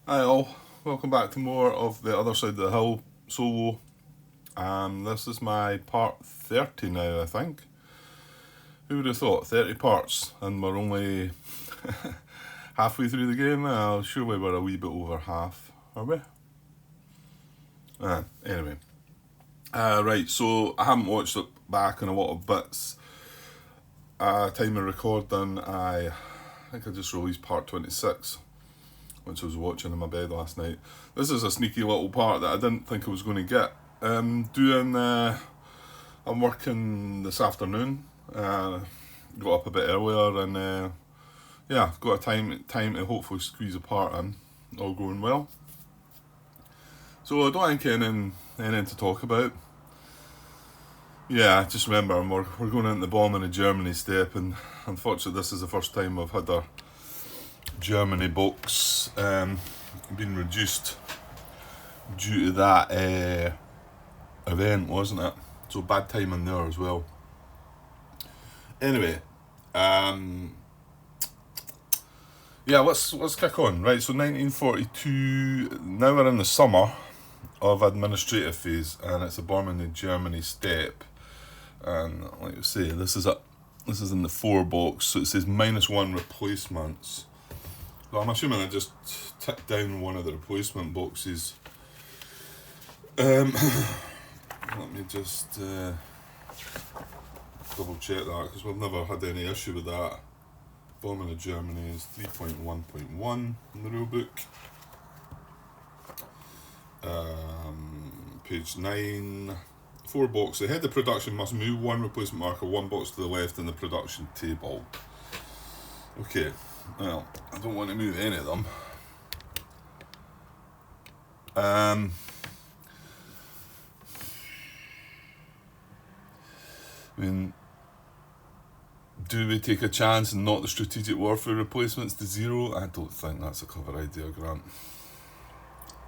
Hi all, welcome back to more of the other side of the hill solo. This is my part 30 now, I think. Who would have thought? 30 parts, and we're only halfway through the game. Well, surely we're a wee bit over half, are we? Anyway. Right, so I haven't watched it back in a lot of bits. Time of recording, I think I just released part 26, which I was watching in my bed last night. This is a sneaky little part that I didn't think I was going to get. I'm working this afternoon. Got up a bit earlier and yeah, got a time to hopefully squeeze a part in. All going well. So I don't think anything to talk about. Yeah, just remember we're going into the bombing of Germany step, and unfortunately this is the first time I've had our Germany box been reduced due to that event, wasn't it? So bad timing there as well. Anyway, yeah, let's kick on. Right, so 1942. Now we're in the summer of administrative phase, and it's a bombing in Germany step. And like I say, this is in the 4 box, so it says -1 replacements. So I'm assuming I just ticked down one of the replacement boxes. Let me just double check that, because we've never had any issue with that. Bombing of Germany is 3.1.1 in the rulebook. Page 9. 4 box. The head of production must move 1 replacement marker 1 box to the left in the production table. Okay, well, I don't want to move any of them. I mean, do we take a chance and knock the strategic warfare replacements to 0? I don't think that's a clever idea, Grant.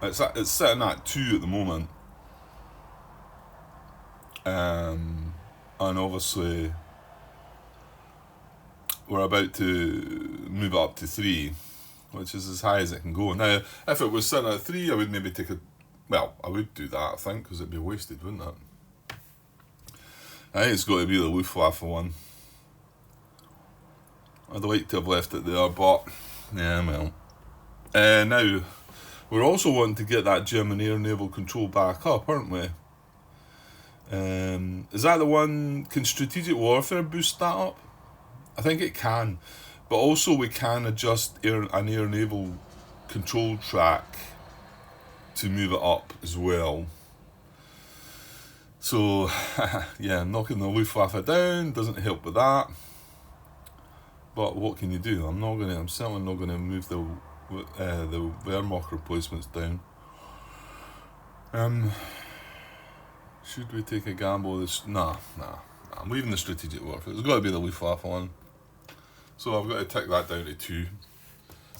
It's sitting at 2 at the moment. And obviously we're about to move it up to 3, which is as high as it can go. Now, if it was sitting at 3, I would maybe take a... Well, I would do that, I think, because it'd be wasted, wouldn't it? I think it's got to be the Luftwaffe one. I'd like to have left it there, but... Yeah, well. Now, we're also wanting to get that German air naval control back up, aren't we? Is that the one? Can strategic warfare boost that up? I think it can, but also we can adjust an air naval control track to move it up as well. So yeah, knocking the Luftwaffe down doesn't help with that. But what can you do? I'm certainly not gonna move the Wehrmacht replacements down. Should we take a gamble? Nah. I'm leaving the strategic warfare. It's got to be the Luftwaffe one. So I've got to tick that down to 2.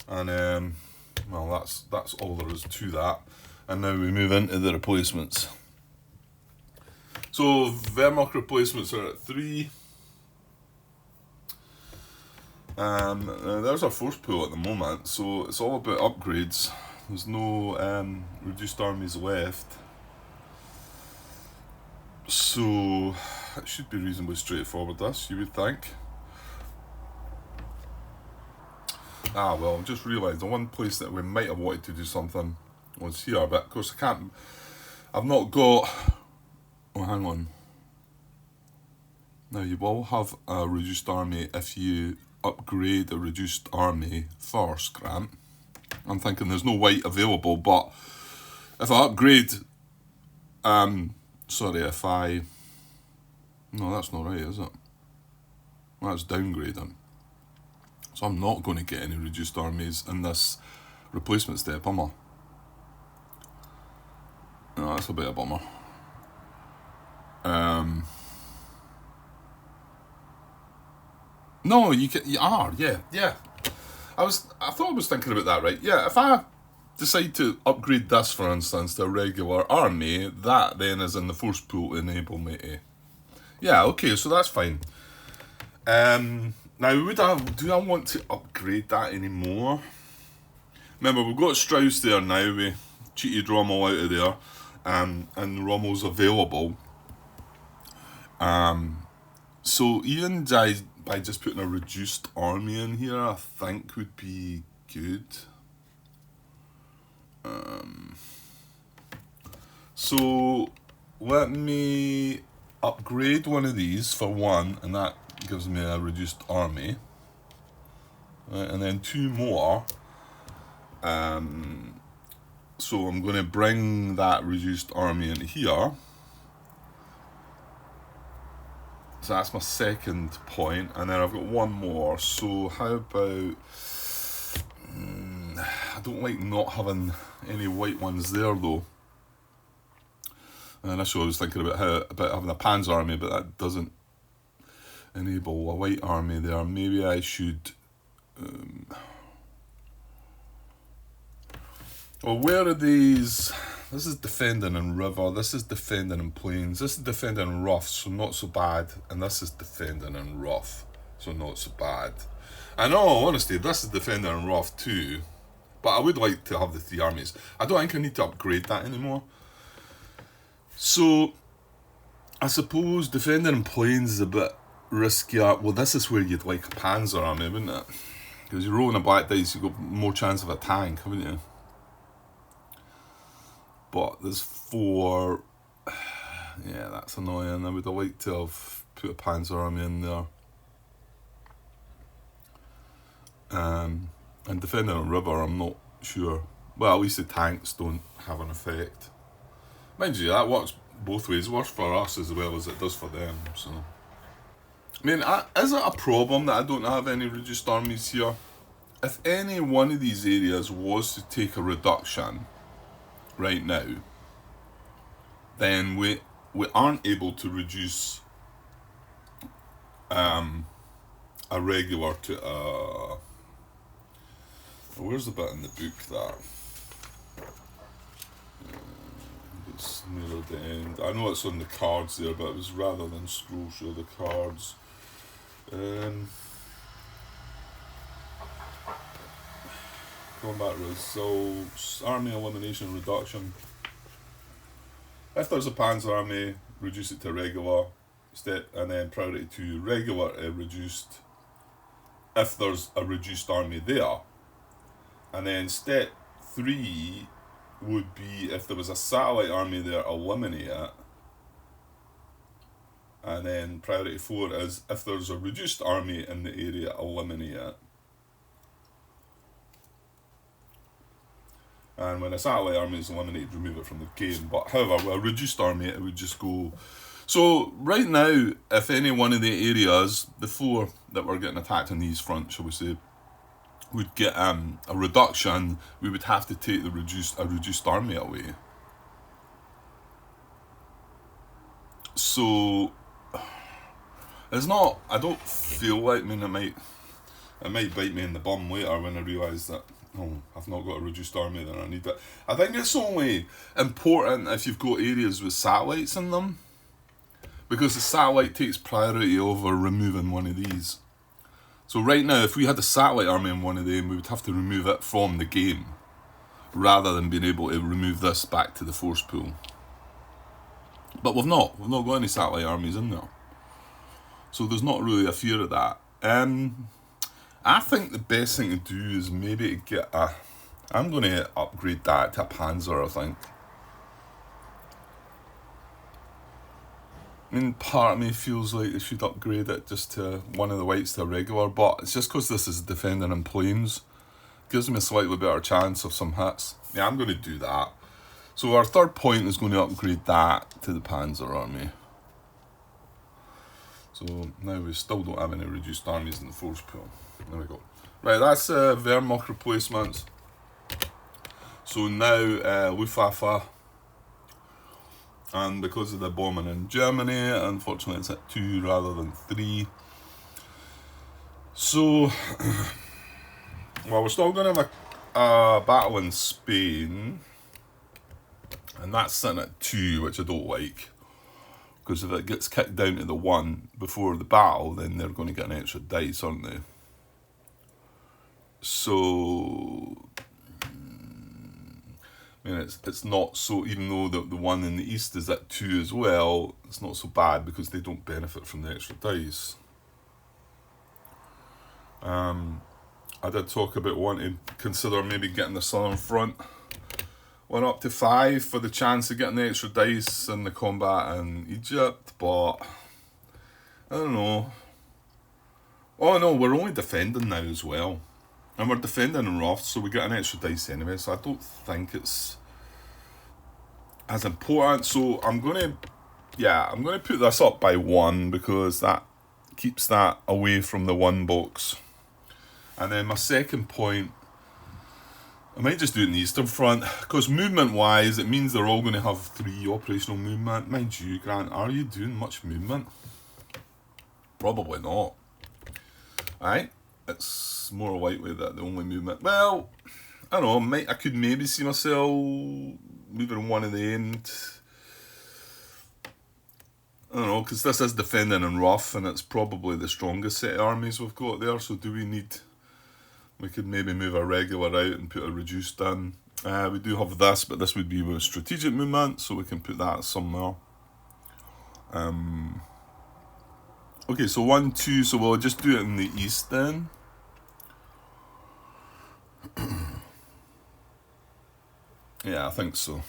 And well, that's all there is to that. And now we move into the replacements. So Wehrmacht replacements are at 3. There's our force pool at the moment, so it's all about upgrades. There's no reduced armies left. So it should be reasonably straightforward, this, you would think. Well, I've just realised the one place that we might have wanted to do something was here, but of course I've not got... Oh, hang on. Now, you will have a reduced army if you upgrade a reduced army first, Grant. I'm thinking there's no white available, but if I upgrade... if I... No, that's not right, is it? That's downgrading. So I'm not going to get any reduced armies in this replacement step, am I? No, that's a bit of a bummer. No, you are, yeah. I thought I was thinking about that, right? Yeah, if I decide to upgrade this, for instance, to a regular army, that then is in the force pool to enable me to... Yeah, okay, so that's fine. Now, do I want to upgrade that anymore? Remember, we've got Strauss there now. We cheated Rommel out of there, and Rommel's available. So even by just putting a reduced army in here, I think would be good. So let me upgrade one of these for one, and that gives me a reduced army. Right, and then two more. So I'm going to bring that reduced army in here. So that's my second point, and then I've got one more. So how about... I don't like not having any white ones there though. And initially I was thinking about having a Panzer army, but that doesn't enable a white army there. Maybe I should... well, where are these? This is defending in river, this is defending in plains, this is defending in rough, so not so bad, and this is defending in rough, so not so bad. I know, honestly, this is defending in rough too, but I would like to have the three armies. I don't think I need to upgrade that anymore. So, I suppose defending in plains is a bit riskier. Well, this is where you'd like a Panzer army, wouldn't it? Because you're rolling a black dice, you've got more chance of a tank, haven't you? But there's four. Yeah, that's annoying. I would have liked to have put a Panzer army in there. And defending on river, I'm not sure. Well, at least the tanks don't have an effect. Mind you, that works both ways. It works for us as well as it does for them. So, I mean, is it a problem that I don't have any reduced armies here? If any one of these areas was to take a reduction right now, then we aren't able to reduce a regular to a... Where's the bit in the book that it's near the end? I know it's on the cards there, but it was rather than scroll show the cards. Combat results, army elimination reduction. If there's a Panzer army, reduce it to regular step, and then priority 2 regular reduced if there's a reduced army there. And then step 3 would be if there was a satellite army there, eliminate it. And then priority 4 is if there's a reduced army in the area, eliminate it. And when a satellite army is eliminated, remove it from the game. But however, with a reduced army, it would just go... So right now, if any one of the areas, the 4 that were getting attacked on these fronts, shall we say, would get a reduction, we would have to take a reduced army away. So it's not... I don't feel like... I mean, it might bite me in the bum later when I realise that, oh, I've not got a reduced army, then I need that. I think it's only important if you've got areas with satellites in them, because the satellite takes priority over removing one of these. So right now, if we had a satellite army in one of them, we would have to remove it from the game, rather than being able to remove this back to the force pool. But we've not got any satellite armies in there, so there's not really a fear of that. I think the best thing to do is maybe to get a... I'm going to upgrade that to a Panzer, I think. I mean, part of me feels like they should upgrade it just to one of the whites to a regular, but it's just because this is defending in planes. Gives me a slightly better chance of some hits. Yeah, I'm going to do that. So our third point is going to upgrade that to the Panzer army. So now we still don't have any reduced armies in the force pool. There we go. Right, that's Wehrmacht replacements. So now Luftwaffe, and because of the bombing in Germany, unfortunately it's at 2 rather than 3. So, well, we're still going to have a battle in Spain, and that's sitting at 2, which I don't like. Because if it gets kicked down to the 1 before the battle, then they're going to get an extra dice, aren't they? So, I mean, it's not so, even though the one in the east is at 2 as well, it's not so bad because they don't benefit from the extra dice. I did talk about wanting to consider maybe getting the Southern Front one up to 5 for the chance of getting the extra dice in the combat in Egypt, but I don't know. Oh no, we're only defending now as well. And we're defending in Roth, so we get an extra dice anyway, so I don't think it's as important. So I'm gonna put this up by 1 because that keeps that away from the 1 box. And then my second point, I might just do it in the Eastern Front, because movement-wise, it means they're all going to have 3 operational movement. Mind you, Grant, are you doing much movement? Probably not. Aye? It's more likely that the only movement... Well, I don't know, I could maybe see myself moving one at the end. I don't know, because this is defending in Rough, and it's probably the strongest set of armies we've got there, so do we need... We could maybe move a regular out and put a reduced in. We do have this, but this would be with strategic movement, so we can put that somewhere. Okay, so 1, 2, so we'll just do it in the east then. Yeah, I think so.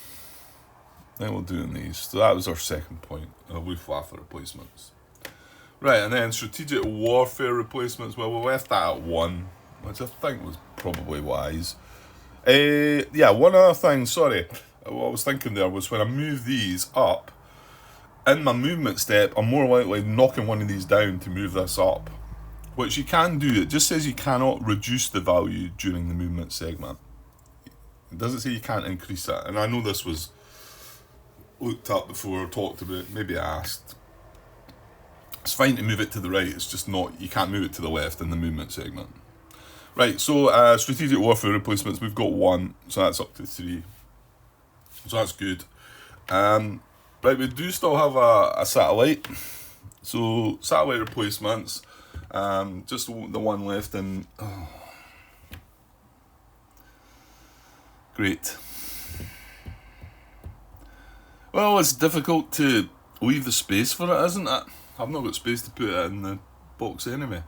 Then we'll do it in the east. So that was our second point, Luftwaffe replacements. Right, and then strategic warfare replacements, well, we left that at 1, which I think was probably wise. Yeah, one other thing, sorry. What I was thinking there was when I move these up, in my movement step, I'm more likely knocking one of these down to move this up. Which you can do. It just says you cannot reduce the value during the movement segment. It doesn't say you can't increase it. And I know this was looked up before, talked about, maybe asked. It's fine to move it to the right, it's just not, you can't move it to the left in the movement segment. Right, so strategic warfare replacements, we've got 1, so that's up to 3. So that's good. Right, we do still have a satellite. So satellite replacements, just the 1 left, and great. Well, it's difficult to leave the space for it, isn't it? I've not got space to put it in the box anyway.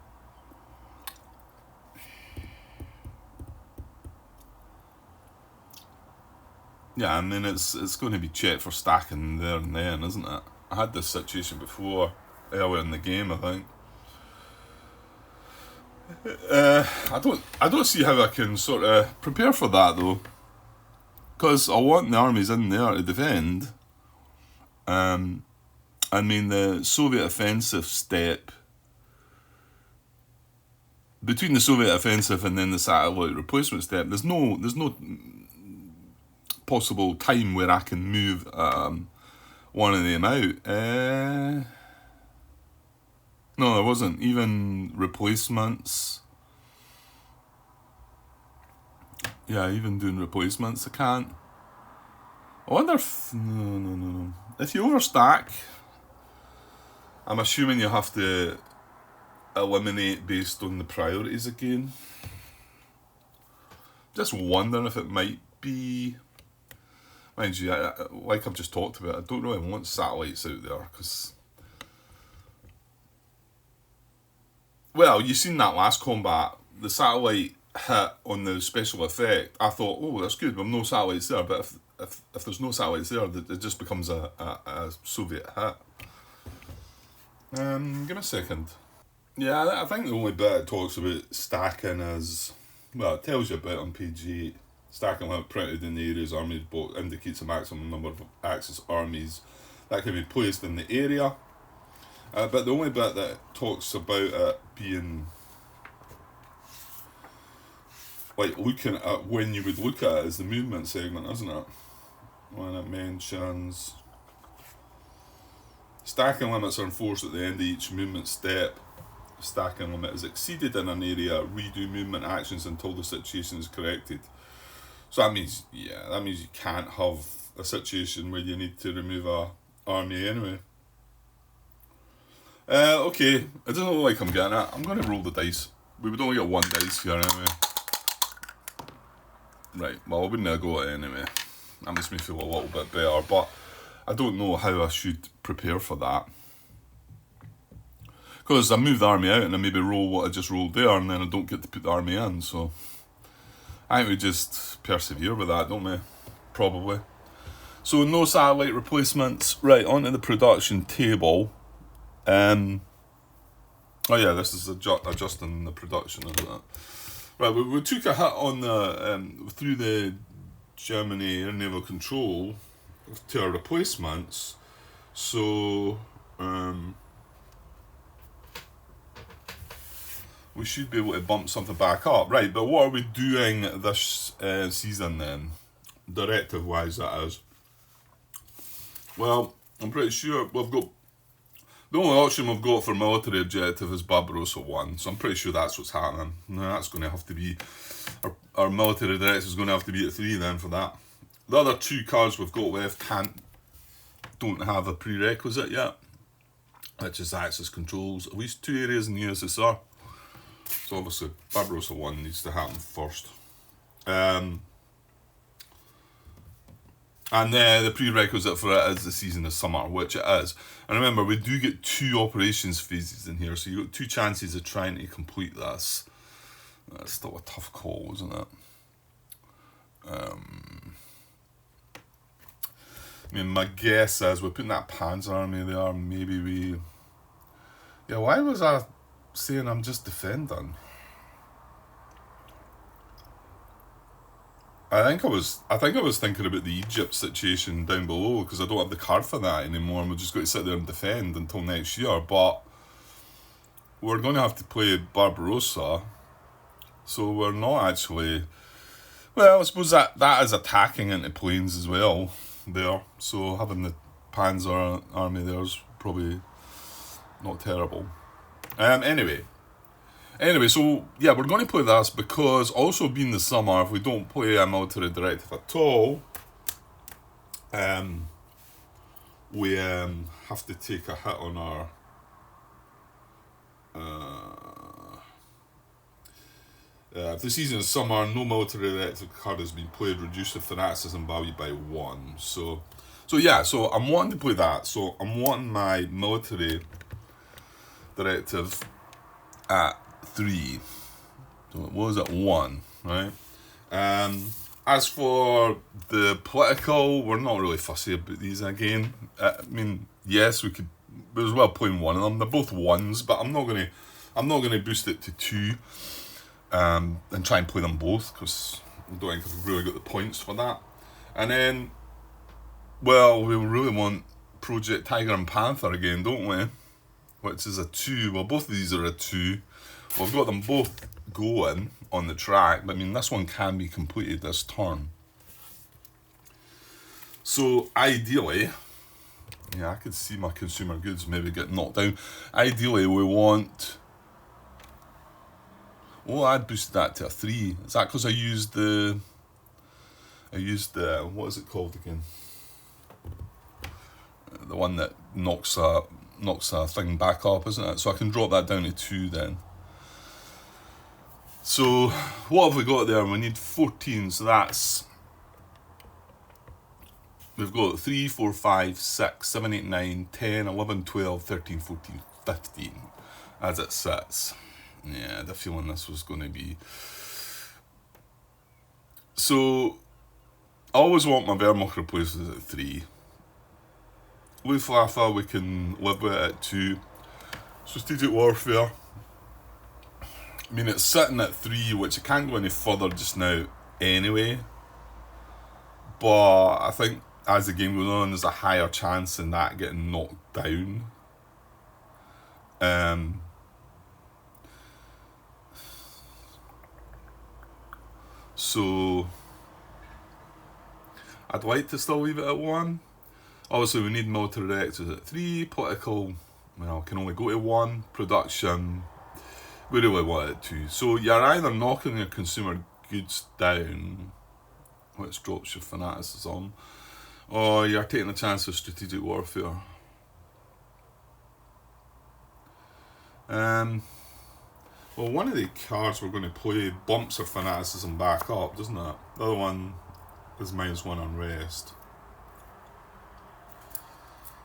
Yeah, I mean, it's going to be checked for stacking there and then, isn't it? I had this situation before, earlier in the game, I think. I don't see how I can sort of prepare for that, though. Because I want the armies in there to defend. I mean, the Soviet offensive step, between the Soviet offensive and then the satellite replacement step, there's no possible time where I can move one of them out. No, there wasn't. Even replacements. Yeah, even doing replacements, I can't. I wonder if... No. If you overstack, I'm assuming you have to eliminate based on the priorities again. Just wondering if it might be... Mind you, like I've just talked about, I don't really want satellites out there, because... Well, you've seen that last combat, the satellite hit on the special effect. I thought, oh, that's good, with no satellites there, but if there's no satellites there, it just becomes a Soviet hit. Give me a second. Yeah, I think the only bit it talks about stacking is, well, it tells you about on page 8. Stacking limit printed in the area's army book indicates a maximum number of Axis armies that can be placed in the area. But the only bit that talks about it being like looking at when you would look at it is the movement segment, isn't it? When it mentions stacking limits are enforced at the end of each movement step. Stacking limit is exceeded in an area, redo movement actions until the situation is corrected. So that means, you can't have a situation where you need to remove a army anyway. Okay, it doesn't look like I'm getting it. I'm going to roll the dice. We would only get 1 dice here anyway. Right, well, I wouldn't have go at it anyway. that makes me feel a little bit better, but I don't know how I should prepare for that. Because I move the army out and I maybe roll what I just rolled there, and then I don't get to put the army in, so I think we just persevere with that, don't we? Probably. So no satellite replacements. Right, onto the production table. Oh yeah, this is adjusting the production, isn't it? Right, we took a hit on the through the Germany air naval control to our replacements. So we should be able to bump something back up. Right, but what are we doing this season then? Directive-wise, that is. Well, I'm pretty sure we've got... The only option we've got for military objective is Barbarossa 1, so I'm pretty sure that's what's happening. Now that's going to have to be... Our military directive is going to have to be at 3 then for that. The other 2 cards we've got left don't have a prerequisite yet, which is Axis controls at least 2 areas in the USSR. So obviously Barbarossa 1 needs to happen first. And the prerequisite for it is the season of summer, which it is. And remember, we do get 2 operations phases in here, so you've got 2 chances of trying to complete this. That's still a tough call, isn't it? I mean, my guess is we're putting that Panzer Army there, maybe we... Yeah, why was I saying I'm just defending? I think I was thinking about the Egypt situation down below, because I don't have the card for that anymore, and we're just going to sit there and defend until next year. But we're going to have to play Barbarossa, so we're not actually... Well, I suppose that is attacking into planes as well there, so having the Panzer Army there is probably not terrible. Anyway, so yeah, we're going to play this because also being the summer, if we don't play a military directive at all, we have to take a hit on our if the season is summer, no military directive card has been played, reduce the fanaticism value by 1. So I'm wanting to play that. So I'm wanting my military directive at 3. So what was it? 1, right? As for the political, we're not really fussy about these again. I mean, yes, we could as well play one of them. They're both 1s, but I'm not gonna boost it to 2. And try and play them both, because I don't think I've really got the points for that. And then, well, we really want Project Tiger and Panther again, don't we? Which is a 2. Well, both of these are a 2. We've got them both going on the track, but I mean, this one can be completed this turn. So ideally, yeah, I could see my consumer goods maybe get knocked down. Ideally, we want... Oh, I boosted that to a 3. Is that because I used the... what is it called again? The one that knocks a thing back up, isn't it? So I can drop that down to 2 then. So what have we got there? We need 14, so that's... We've got 3, 4, 5, 6, 7, 8, 9, 10, 11, 12, 13, 14, 15 as it sits. Yeah, I had a feeling this was going to be... So, I always want my Wehrmacht replacements at 3. Luftwaffe, we can live with it at 2. Strategic warfare. I mean, it's sitting at 3, which it can't go any further just now anyway. But I think as the game goes on, there's a higher chance in that getting knocked down. So I'd like to still leave it at 1. Obviously, we need military directives at 3. Political, well, can only go to 1. Production, we really want it at 2. So you're either knocking your consumer goods down, which drops your fanaticism, or you're taking a chance of strategic warfare. Well, one of the cards we're going to play bumps our fanaticism back up, doesn't it? The other one is -1 unrest.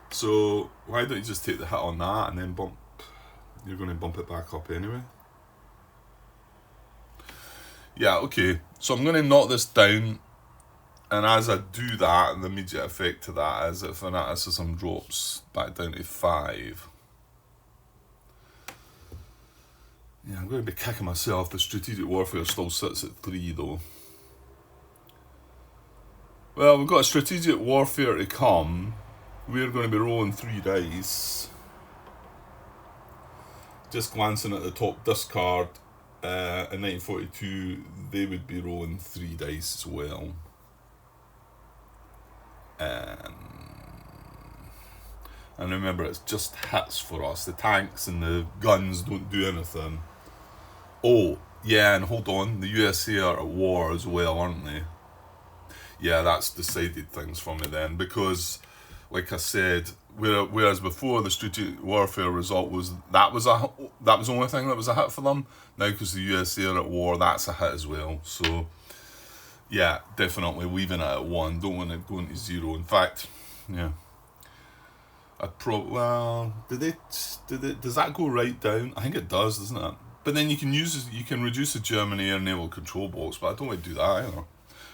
So why don't you just take the hit on that and then bump? You're going to bump it back up anyway. Yeah, okay. So I'm going to knock this down, and as I do that, the immediate effect to that is that fanaticism drops back down to 5. Yeah, I'm going to be kicking myself. The strategic warfare still sits at 3 though. Well, we've got a strategic warfare to come. We're going to be rolling 3 dice. Just glancing at the top discard, in 1942, they would be rolling 3 dice as well. And remember, it's just hits for us. The tanks and the guns don't do anything. Oh, yeah, and hold on, the USA are at war as well, aren't they? Yeah, that's decided things for me then, because, like I said, whereas before the strategic warfare result was that was the only thing that was a hit for them. Now, because the USA are at war, that's a hit as well. So, yeah, definitely leaving it at 1. Don't want it going to 0. In fact, yeah, does that go right down? I think it does, doesn't it? But then you can reduce the German air naval control box, but I don't want to do that either.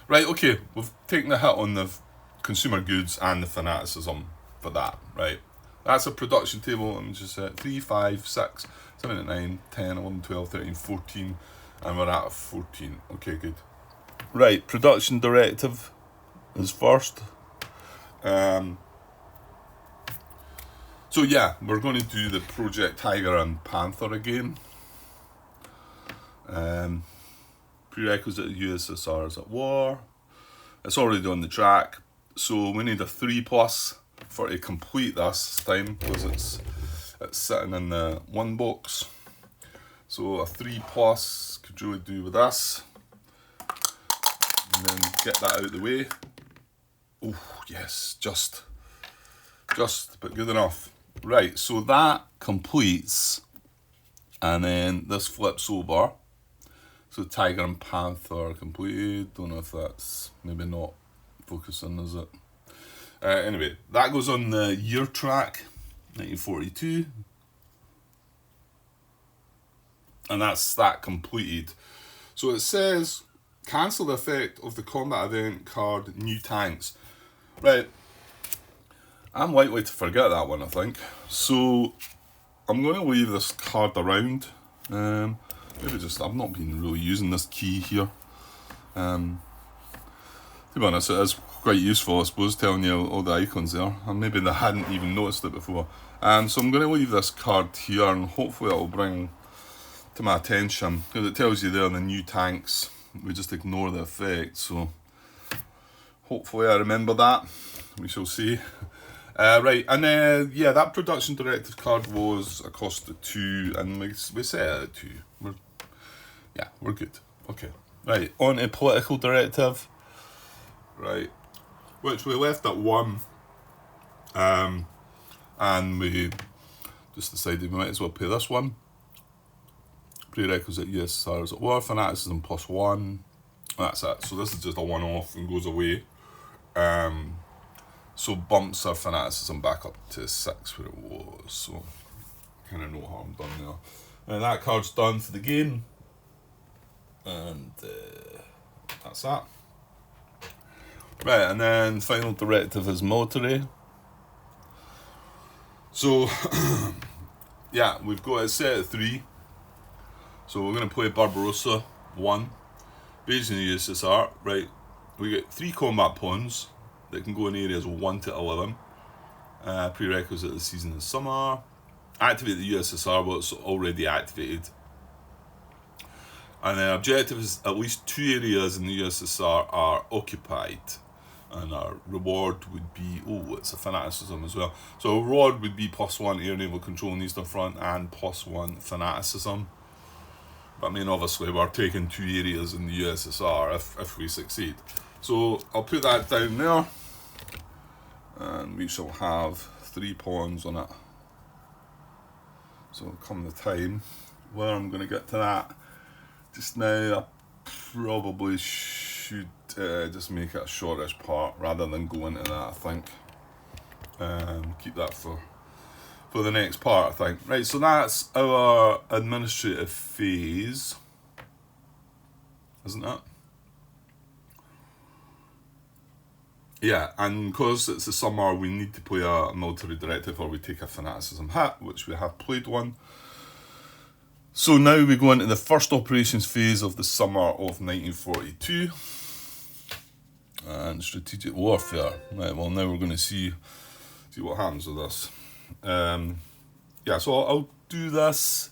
Right, okay, we've taken the hit on the consumer goods and the fanaticism for that, right? That's a production table. I'm just 3, 5, 6, 7, 8, 9, 10, 11, 12, 13, 14, and we're at 14. Okay, good. Right, production directive is first. So yeah, we're going to do the Project Tiger and Panther again. Prerequisite USSR is at war. It's already on the track, so we need a 3+ for to complete this time, because it's sitting in the 1 box. So a 3+ could really do with this, and then get that out of the way. Oh yes, just but good enough. Right, so that completes, and then this flips over. So Tiger and Panther completed. Don't know if that's maybe not focusing, is it? Anyway, that goes on the year track, 1942. And that's that completed. So it says, cancel the effect of the combat event card, new tanks. Right, I'm likely to forget that one, I think. So I'm going to leave this card around. Maybe I've not been really using this key here. To be honest, it is quite useful, I suppose, telling you all the icons there. And maybe they hadn't even noticed it before. So I'm going to leave this card here, and hopefully it'll bring to my attention, because it tells you there the new tanks. We just ignore the effect, so hopefully I remember that. We shall see. Right, and yeah, that production directive card was a cost of 2, and we set it at 2. We're good. Okay. Right, on to political directive. Right, which we left at 1. And we just decided we might as well pay this one. Prerequisite USSR is at war, fanaticism +1. That's it. So this is just a one-off and goes away. So bumps our fanaticism back up to 6 where it was. So kind of no harm done there. And that card's done for the game. And that's that. Right, and then final directive is military. So, yeah, we've got it set at 3. So we're going to play Barbarossa 1. Based in the USSR, right, we get 3 combat pawns that can go in areas 1 to 11. Prerequisite of the season is summer. Activate the USSR, well, it's already activated. And the objective is at least 2 areas in the USSR are occupied. And our reward would be, it's a fanaticism as well. So our reward would be +1 air naval control in the Eastern Front and +1 fanaticism. But I mean, obviously we're taking 2 areas in the USSR if we succeed. So I'll put that down there. And we shall have 3 pawns on it. So come the time where I'm going to get to that. Just now, I probably should just make it a shortish part rather than go into that, I think. Keep that for the next part, I think. Right, so that's our administrative phase, isn't it? Yeah, and because it's the summer, we need to play a military directive or we take a fanaticism hat, which we have played one. So now we go into the first operations phase of the summer of 1942. And strategic warfare. Right, well now we're going to see what happens with this. Yeah, so I'll do this.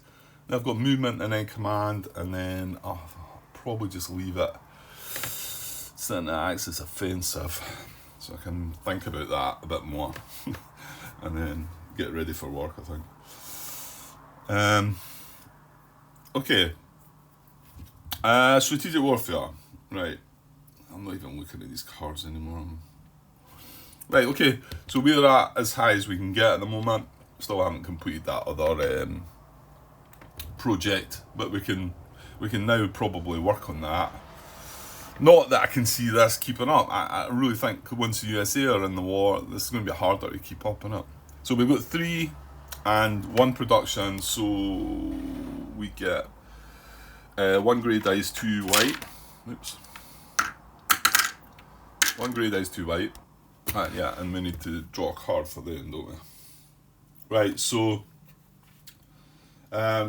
I've got movement and then command, and then I'll probably just leave it set into axis offensive, so I can think about that a bit more, and then get ready for work, I think. Okay. Strategic warfare. Right. I'm not even looking at these cards anymore. Right, okay. So we're at as high as we can get at the moment. Still haven't completed that other project, but we can now probably work on that. Not that I can see this keeping up. I really think once the USA are in the war, this is going to be harder to keep up on it. So we've got 3 and 1 production, so we get 1 grey dice, 2 white. Oops. 1 grey dice, 2 white. Yeah, and we need to draw a card for the end, don't we? Right, so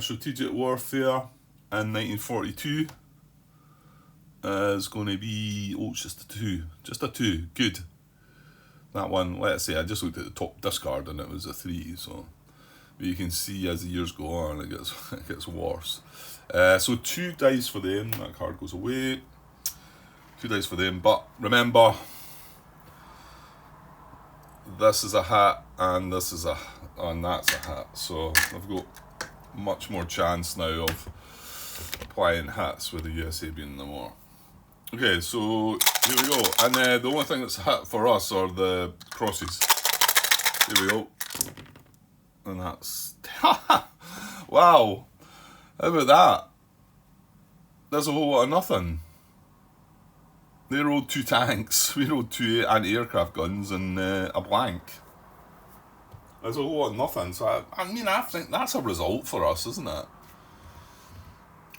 strategic warfare in 1942 is going to be, it's just a 2, good. That one, let's say, I just looked at the top discard and it was a 3, so but you can see as the years go on it gets worse. So 2 dice for them, that card goes away. 2 dice for them, but remember, this is a hat and this is and that's a hat, so I've got much more chance now of applying hats with the USA being in the war. Okay, so here we go, and the only thing that's a hat for us are the crosses. Here we go, and that's wow. How about that? There's a whole lot of nothing. They rolled 2 tanks, we rolled 2 anti-aircraft guns and a blank. There's a whole lot of nothing, so I think that's a result for us, isn't it?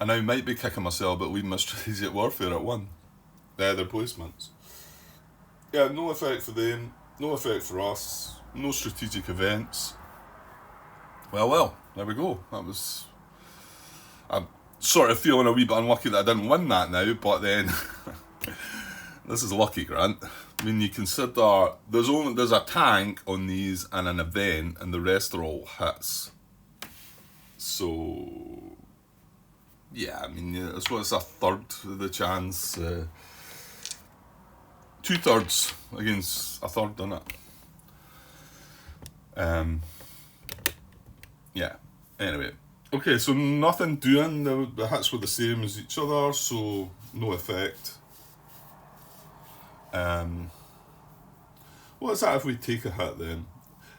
And I might be kicking myself, but leaving my strategic warfare at 1. Their placements. Yeah, no effect for them, no effect for us, no strategic events. Well, there we go. That was... I'm sort of feeling a wee bit unlucky that I didn't win that now, but then... This is lucky, Grant. When you consider there's a tank on these and an event, and the rest are all hits. So yeah, I mean, it's what's a third of the chance. 2/3 against a third, isn't it? Yeah. Anyway, okay. So nothing doing. The hits were the same as each other, so no effect. What's that if we take a hit then?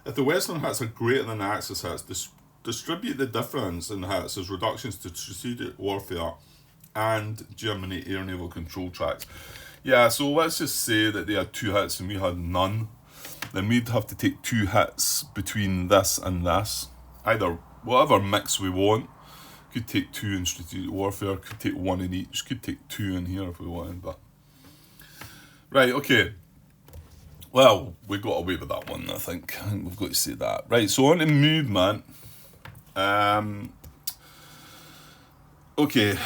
If the Western hits are greater than the Axis hits, distribute the difference in hits as reductions to strategic warfare and Germany air naval control tracks. Yeah, so let's just say that they had 2 hits and we had none. Then we'd have to take 2 hits between this and this. Either whatever mix we want. Could take 2 in strategic warfare, could take 1 in each, could take 2 in here if we wanted, but... Right, okay. Well, we got away with that one, I think. We've got to say that. Right, so on to movement. Okay.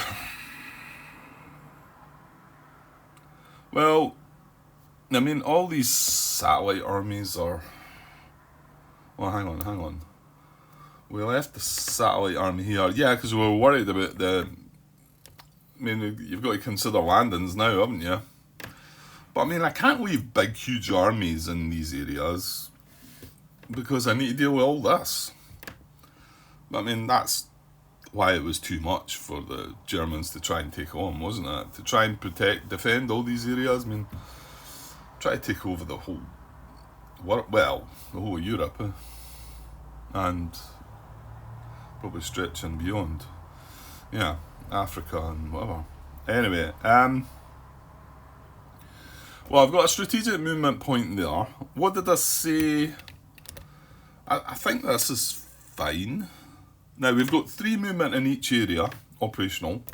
Well, I mean, all these satellite armies are... Well, hang on. We left the satellite army here. Yeah, because we were worried about the... I mean, you've got to consider landings now, haven't you? But I mean, I can't leave big, huge armies in these areas because I need to deal with all this. But I mean, that's why it was too much for the Germans to try and take on, wasn't it? To try and defend all these areas. I mean, try to take over the whole, the whole of Europe, and probably stretching beyond. Yeah, Africa and whatever. Anyway, Well, I've got a strategic movement point there. What did I say? I think this is fine. Now, we've got 3 movement in each area, operational.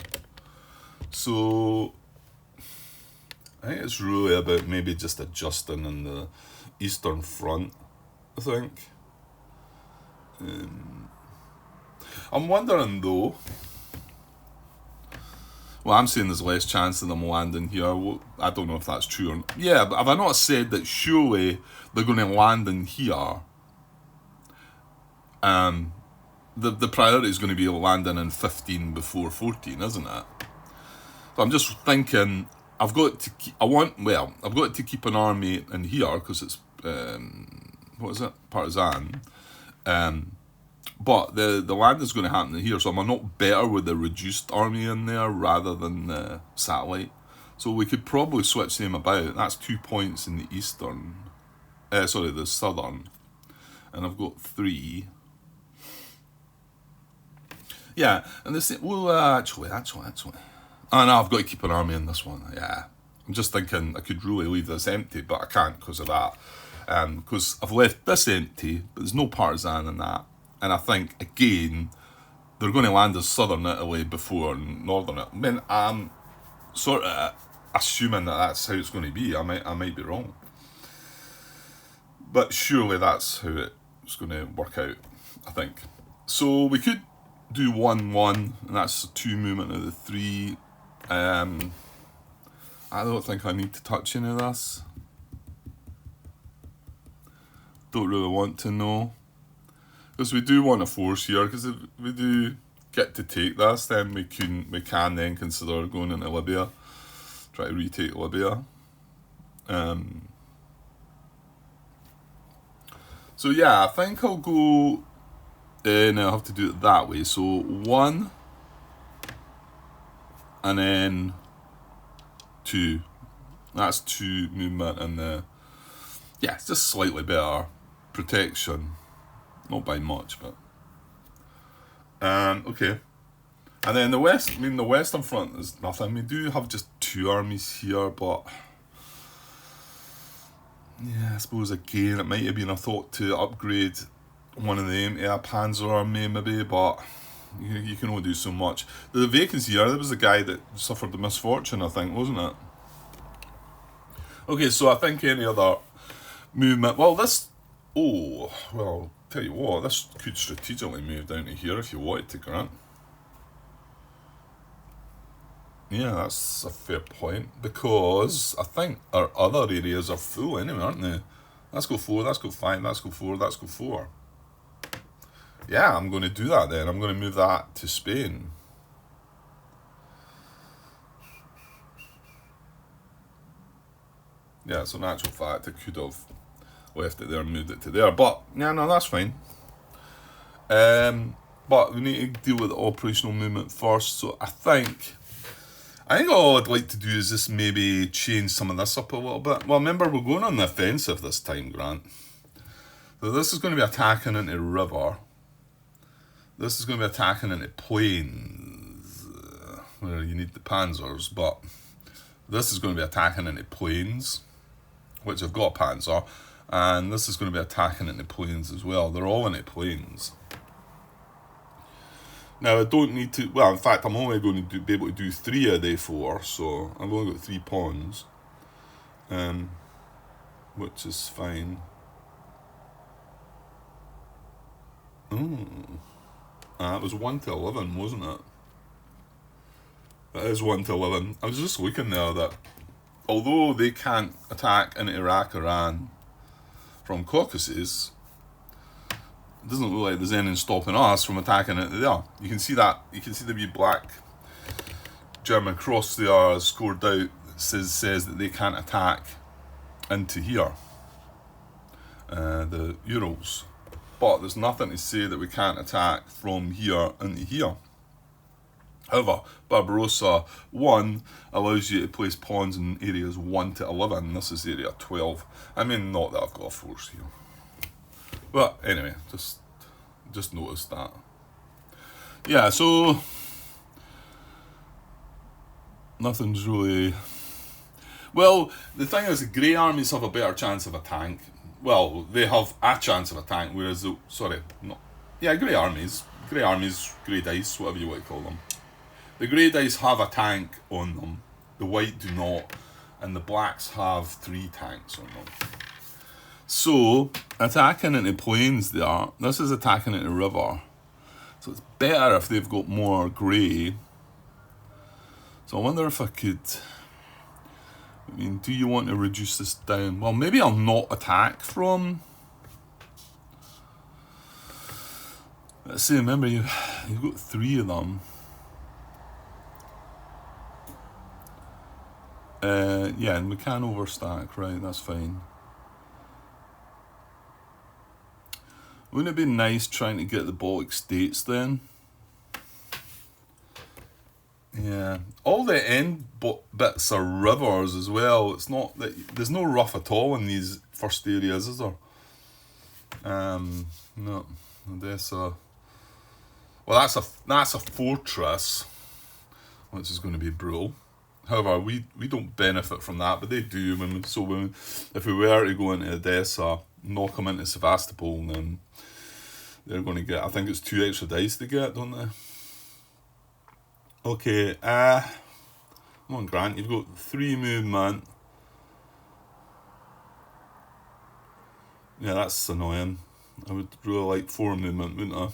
So, I think it's really about maybe just adjusting in the eastern front, I think. I'm wondering though, well, I'm saying there's less chance of them landing here. Well, I don't know if that's true or not. Yeah, but have I not said that surely they're going to land in here? The priority is going to be landing in 15 before 14, isn't it? So I'm just thinking, I've got to keep an army in here because it's what is it, partisan. But the land is going to happen here, so am I not better with the reduced army in there rather than the satellite? So we could probably switch them about. That's 2 points in the eastern, the southern, and I've got 3. Yeah, and this actually. Oh no, I've got to keep an army in this one. Yeah, I'm just thinking I could really leave this empty, but I can't because of that. Because I've left this empty, but there's no partisan in that. And I think, again, they're going to land in southern Italy before northern Italy. I mean, I'm sort of assuming that that's how it's going to be. I might be wrong. But surely that's how it's going to work out, I think. So we could do 1-1, and that's 2 movement of the 3. I don't think I need to touch any of this. Don't really want to know. Because we do want a force here, because if we do get to take this, then we can then consider going into Libya, try to retake Libya. So yeah, I think I'll go, now I'll have to do it that way, so 1, and then 2. That's 2 movement, and yeah, it's just slightly better protection. Not by much, but okay. And then the western front is nothing. We do have just 2 armies here, but yeah, I suppose again it might have been a thought to upgrade one of them to a Panzer army maybe, but you can only do so much. The vacancy here, there was a guy that suffered the misfortune, I think, wasn't it? Okay, so I think any other movement, tell you what, this could strategically move down to here if you wanted to, Grant. Yeah, that's a fair point, because I think our other areas are full anyway, aren't they? Let's go 4, let's go 5, let's go 4, let's go 4. Yeah, I'm going to do that then. I'm going to move that to Spain. Yeah, so in actual fact, I could have left it there and moved it to there, but yeah, no, that's fine. But we need to deal with the operational movement first. So I think all I'd like to do is just maybe change some of this up a little bit. Well, remember, we're going on the offensive this time, Grant. So this is going to be attacking into river. This is going to be attacking into plains, where you need the panzers, but this is going to be attacking into plains, which have got a panzer. And this is going to be attacking into plains as well. They're all into plains. Now, I don't need to... Well, in fact, I'm only going to be able to do 3 of the 4. So, I've only got 3 pawns. Which is fine. It was 1 to 11, wasn't it? That is 1 to 11. I was just looking there that... Although they can't attack into Iraq, Iran from Caucasus, it doesn't look like there's anything stopping us from attacking it there. You can see that. You can see the wee black German cross there scored out that says that they can't attack into here, the Urals. But there's nothing to say that we can't attack from here into here. However, Barbarossa 1 allows you to place pawns in areas 1 to 11. This is area 12. I mean, not that I've got a force here. But anyway, just noticed that. Yeah, so nothing's really... Well, the thing is, the grey armies have a better chance of a tank. Well, they have a chance of a tank, whereas the sorry, no, yeah, grey armies, grey dice, whatever you want to call them. The grey dice have a tank on them. The white do not, and the blacks have 3 tanks on them. So attacking into plains there. This is attacking into river. So it's better if they've got more grey. So I wonder if I could. I mean, do you want to reduce this down? Well, maybe I'll not attack from. Let's see, remember, you've got 3 of them. Yeah, and we can overstack, right? That's fine. Wouldn't it be nice trying to get the Baltic States then? Yeah, all the end bits are rivers as well. It's not that there's no rough at all in these first areas, is there? No, Odessa. Well, that's a fortress, which is going to be brutal. However, we don't benefit from that, but they do. If we were to go into Odessa, knock them into Sevastopol, then they're going to get. I think it's 2 extra dice they get, don't they? Okay, come on, Grant, you've got 3 movement. Yeah, that's annoying. I would really like 4 movement, wouldn't I?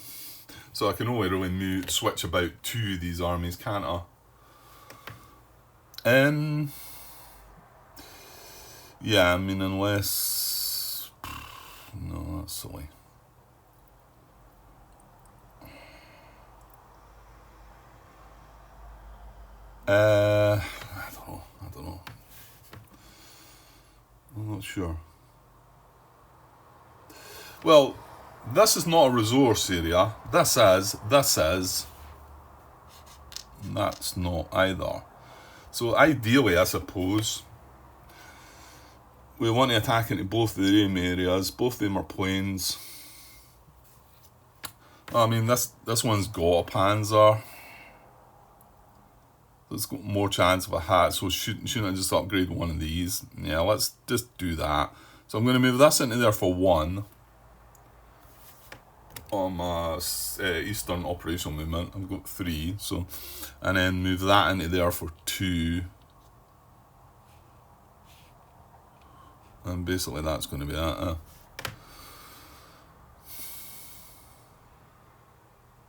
So I can only really switch about 2 of these armies, can't I? Yeah, I mean, unless. No, that's silly. I don't know. I'm not sure. Well, this is not a resource area. This is. That's not either. So ideally, I suppose, we want to attack into both of the areas. Both of them are plains. I mean, this one's got a panzer. It's got more chance of a hat, so shouldn't I just upgrade one of these? Yeah, let's just do that. So I'm going to move this into there for 1 on my Eastern operational movement. I've got 3, so, and then move that into there for 2. And basically that's going to be that.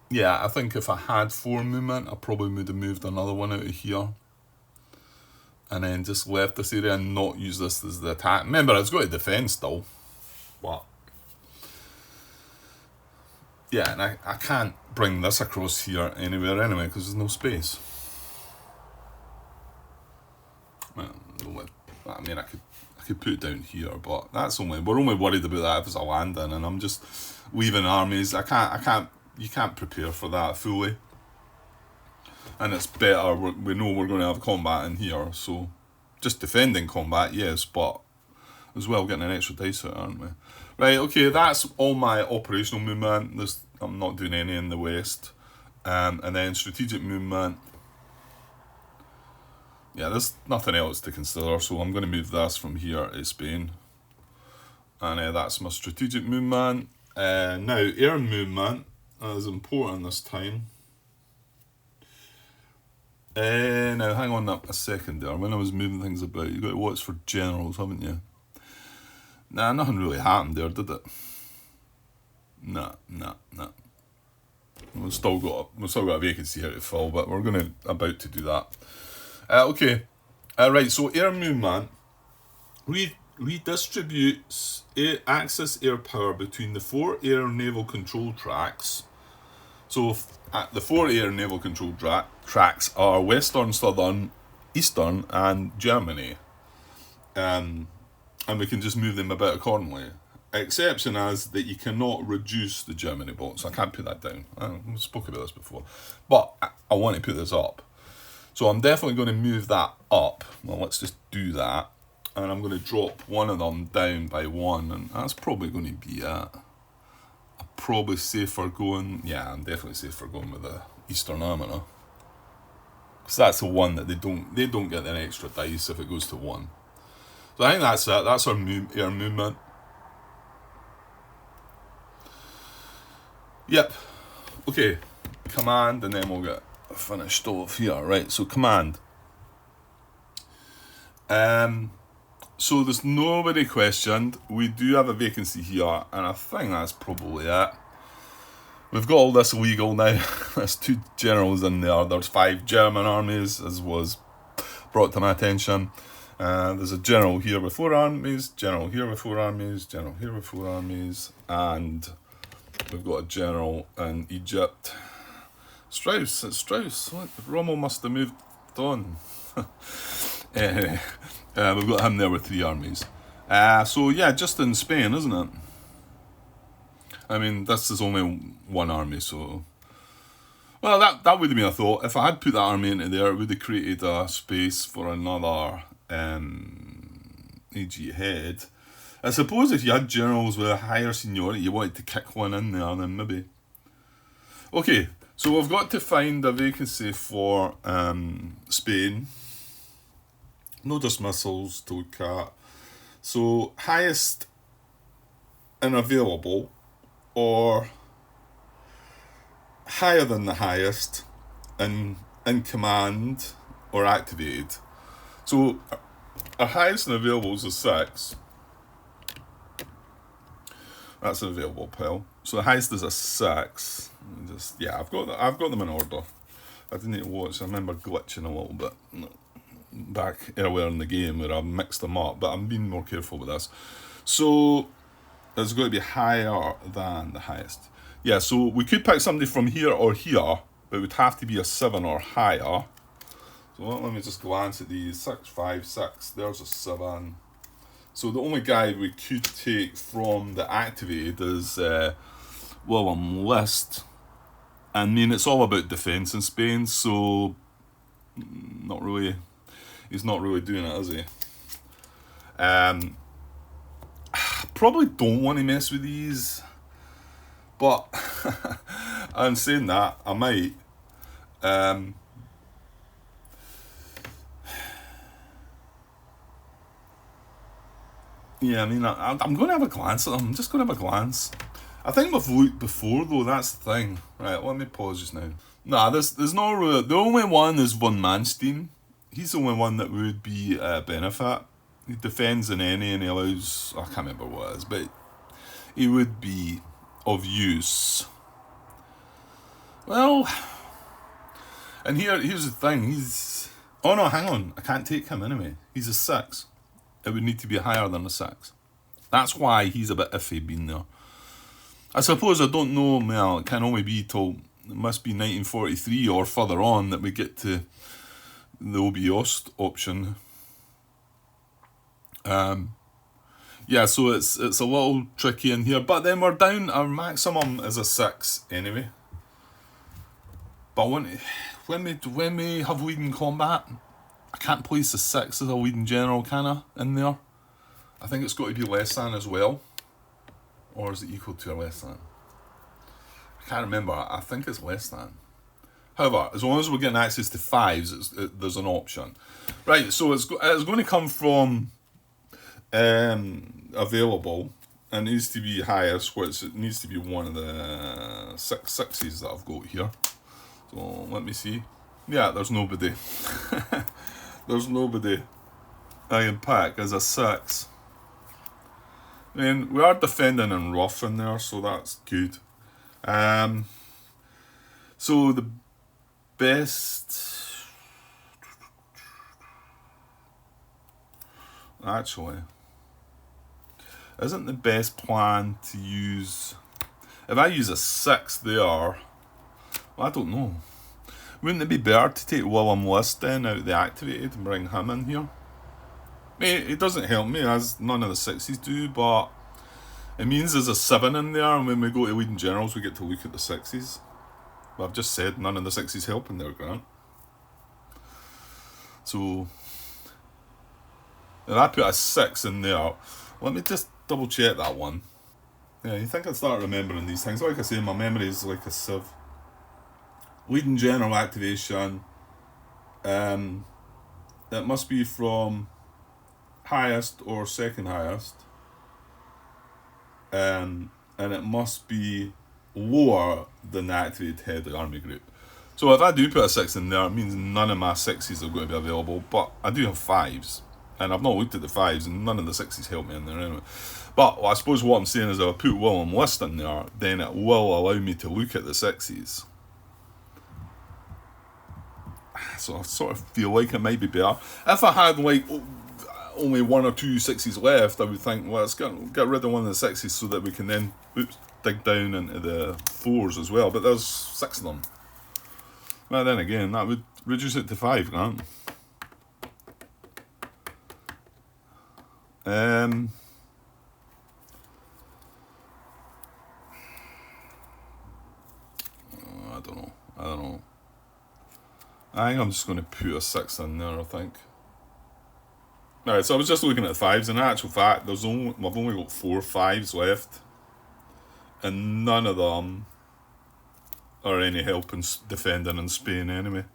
Yeah, I think if I had 4 movement, I probably would have moved another one out of here. And then just left this area and not use this as the attack. Remember, it's got to defend still. What? Yeah, and I can't bring this across here anywhere anyway, because there's no space. Well, I mean, I could put it down here, but we're only worried about that if it's a landing, and I'm just leaving armies. You can't prepare for that fully. And it's better, we know we're going to have combat in here, so just defending combat, yes, but as well getting an extra dice out, aren't we? Right, okay, that's all my operational movement. I'm not doing any in the west. And then strategic movement. Yeah, there's nothing else to consider, so I'm going to move this from here to Spain. And that's my strategic movement. Now, air movement is important this time. Now, hang on a second there. When I was moving things about, you got to watch for generals, haven't you? Nah, nothing really happened there, did it? Nah. We've still got a vacancy here to fill, but we're about to do that. Okay. Right, so air movement redistributes Axis air power between the 4 air naval control tracks. So the 4 air naval control tracks are Western, Southern, Eastern, and Germany. And we can just move them about accordingly. Exception is that you cannot reduce the Germany bolts. I can't put that down. I spoke about this before. But I want to put this up. So I'm definitely going to move that up. Well, let's just do that. And I'm going to drop one of them down by 1. And that's probably going to be it. I'm probably safer going... Yeah, I'm definitely safer going with the Eastern Army now. Because that's the one that they don't get an extra dice if it goes to 1. So I think that's it. That's our air movement. Yep. Okay. Command, and then we'll get finished off here. Right. So command. So there's nobody questioned. We do have a vacancy here, and I think that's probably it. We've got all this legal now. There's 2 generals in there. There's 5 German armies, as was brought to my attention. There's a general here with 4 armies, general here with 4 armies, general here with 4 armies, and we've got a general in Egypt. Strauss, it's Strauss. What? Rommel must have moved on. Anyway, we've got him there with 3 armies. So yeah, just in Spain, isn't it? I mean, this is only 1 army, so... Well, that would have been a thought. If I had put that army into there, it would have created a space for another AG head. I suppose if you had generals with a higher seniority, you wanted to kick one in there, then maybe... Okay, so we've got to find a vacancy for Spain. No dismissals, toad cat. So, highest and available, or higher than the highest and in command or activated. So our highest and available is a 6. That's an available pill. So the highest is a 6. I've got them in order. I didn't need to watch. I remember glitching a little bit back earlier in the game where I mixed them up, but I'm being more careful with this. So it's going to be higher than the highest. Yeah, so we could pick somebody from here or here, but it would have to be a 7 or higher. So let me just glance at these. 6, 5, 6. There's a 7. So the only guy we could take from the activated is William List. I mean, it's all about defence in Spain, so not really. He's not really doing it, is he? Probably don't want to mess with these, but I'm saying that I might. Yeah, I mean, I'm going to have a glance at them. I'm just going to have a glance. I think we've looked before, though. That's the thing. Right, let me pause just now. Nah, there's no really... The only one is Von Manstein. He's the only one that would be a benefit. He defends in any, and he allows... I can't remember what it is, but he would be of use. Well... And here's the thing. He's... Oh, no, hang on. I can't take him anyway. He's a 6. It would need to be higher than a 6. That's why he's a bit iffy being there. I suppose I don't know, well, it can only be till, it must be 1943 or further on that we get to the Obi-Ost option. Yeah, so it's a little tricky in here, but then we're down, our maximum is a 6 anyway. But when we have lead in combat, I can't place a 6 as a leading general, can I, in there? I think it's got to be less than as well. Or is it equal to or less than? I can't remember. I think it's less than. However, as long as we're getting access to 5s, there's an option. Right, so it's going to come from available, and it needs to be highest, which it needs to be one of the 6s that I've got here. So let me see. Yeah, there's nobody. There's nobody I can pack as a 6. I mean, we are defending and rough in there, so that's good. So the best... Actually, isn't the best plan to use... If I use a 6 there, well, I don't know. Wouldn't it be better to take William List then out of the activated and bring him in here? It doesn't help me, as none of the 6s do, but it means there's a 7 in there, and when we go to leading generals, we get to look at the 6s. But I've just said none of the 6s help in there, Grant. So, if I put a 6 in there, let me just double check that one. Yeah, you think I'd start remembering these things. Like I say, my memory is like a sieve. Leading general activation. It must be from highest or second highest, and it must be lower than the activated head of the army group. So if I do put a 6 in there, it means none of my 6s are going to be available, but I do have 5s, and I've not looked at the 5s, and none of the 6s help me in there anyway. But I suppose what I'm saying is if I put William List in there, then it will allow me to look at the 6s. So I sort of feel like it might be better. If I had like only 1 or 2 6s left, I would think, well, let's get rid of one of the 6s so that we can then dig down into the 4s as well. But there's 6 of them. Well, then again, that would reduce it to 5, Grant. I don't know. I think I'm just going to put a 6 in there, I think. Alright, so I was just looking at 5s, and in actual fact, I've only got 4 5s left. And none of them are any help in defending in Spain anyway.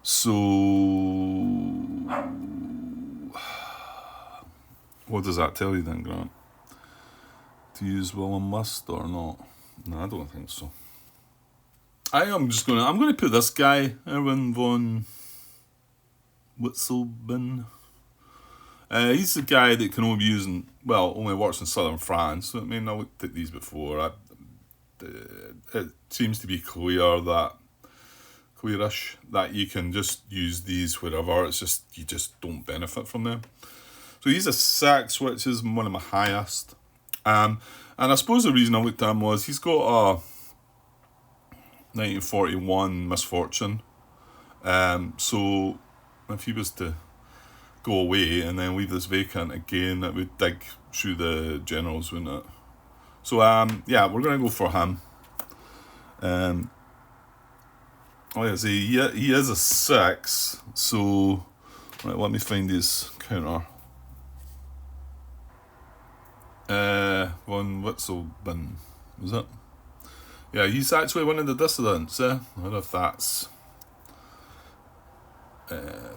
So, what does that tell you then, Grant? To use William List or not? No, I don't think so. I'm going to put this guy, Erwin von Witzleben. He's the guy that can only be used only works in southern France. I mean, I looked at these before. It seems to be clearish that you can just use these wherever. It's just, you just don't benefit from them. So he's a 6, which is one of my highest. And I suppose the reason I looked at him was he's got a 1941 misfortune. So if he was to go away and then leave this vacant again, it would dig through the generals, wouldn't it? So yeah, we're going to go for him. He is a 6, so right, let me find his counter. Von Witzleben, was it? Yeah, he's actually one of the dissidents. I don't know if that's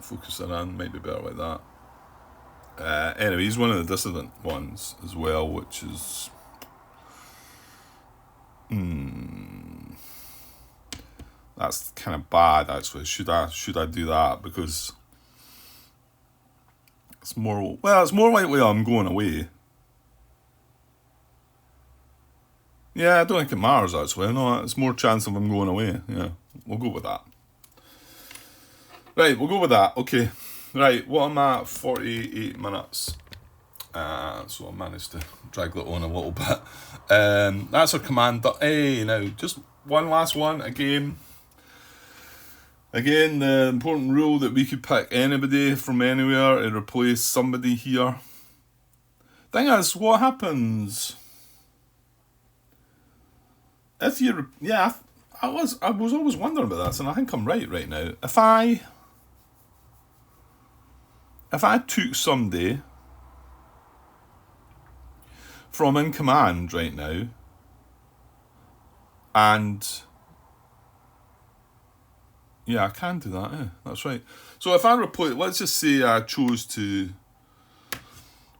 focusing on, might be better like that. Anyway, he's one of the dissident ones as well, which is that's kind of bad actually. Should I do that? Because it's more likely I'm going away. Yeah, I don't think it matters actually. No, it's more chance of I'm going away. Yeah, we'll go with that. Right, we'll go with that. Okay. Right, what am I at? 48 minutes. So I managed to drag that on a little bit. That's our commander. Hey, now, just one last one. Again, the important rule that we could pick anybody from anywhere and replace somebody here. Thing is, what happens if you... Yeah, I was always wondering about this, and I think I'm right now. If I took somebody from in command right now, and yeah, I can do that. That's right. So if I replace, let's just say I chose to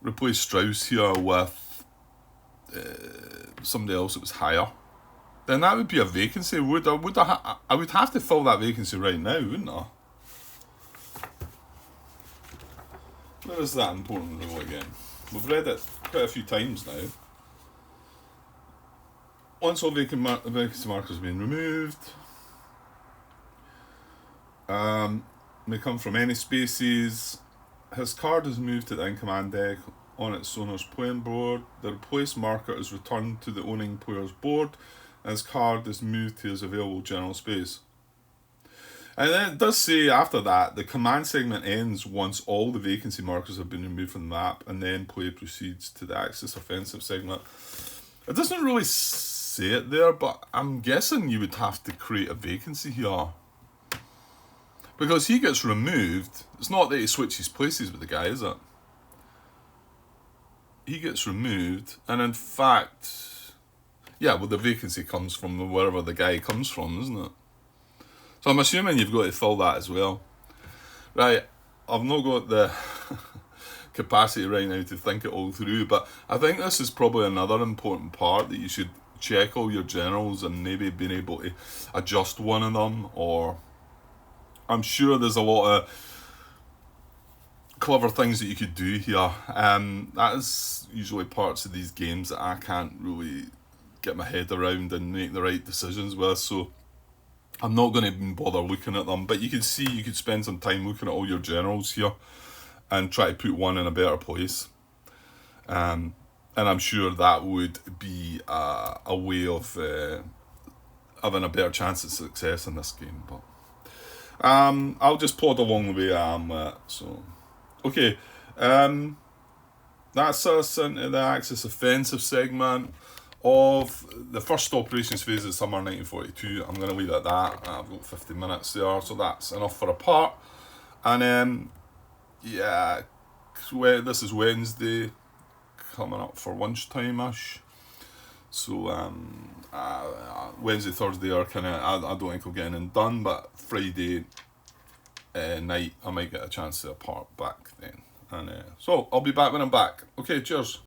replace Strauss here with somebody else that was higher, then that would be a vacancy. I would have to fill that vacancy right now, wouldn't I? Where is that important rule again? We've read it quite a few times now. Once all vacancy markers have been removed, may come from any spaces. His card is moved to the in-command deck on its owner's playing board. The replaced marker is returned to the owning player's board, and his card is moved to his available general space. And then it does say after that, the command segment ends once all the vacancy markers have been removed from the map, and then play proceeds to the Axis offensive segment. It doesn't really say it there, but I'm guessing you would have to create a vacancy here. Because he gets removed, it's not that he switches places with the guy, is it? He gets removed, and in fact, yeah, well, the vacancy comes from wherever the guy comes from, isn't it? So I'm assuming you've got to fill that as well. Right, I've not got the capacity right now to think it all through, but I think this is probably another important part, that you should check all your generals and maybe being able to adjust one of them, or I'm sure there's a lot of clever things that you could do here. That is usually parts of these games that I can't really get my head around and make the right decisions with, so I'm not going to even bother looking at them. But you can see, you could spend some time looking at all your generals here and try to put one in a better place. And I'm sure that would be a way of having a better chance of success in this game. But I'll just plod along the way I am with it. So, okay. That's us into the Axis offensive segment of the first operations phase of summer 1942. I'm going to leave it at that. I've got 50 minutes there, so that's enough for a part. And yeah, this is Wednesday, coming up for lunchtime-ish. So Wednesday, Thursday are kind of, I don't think I'll get anything done, but Friday night I might get a chance to part back then. And so I'll be back when I'm back. Okay, cheers.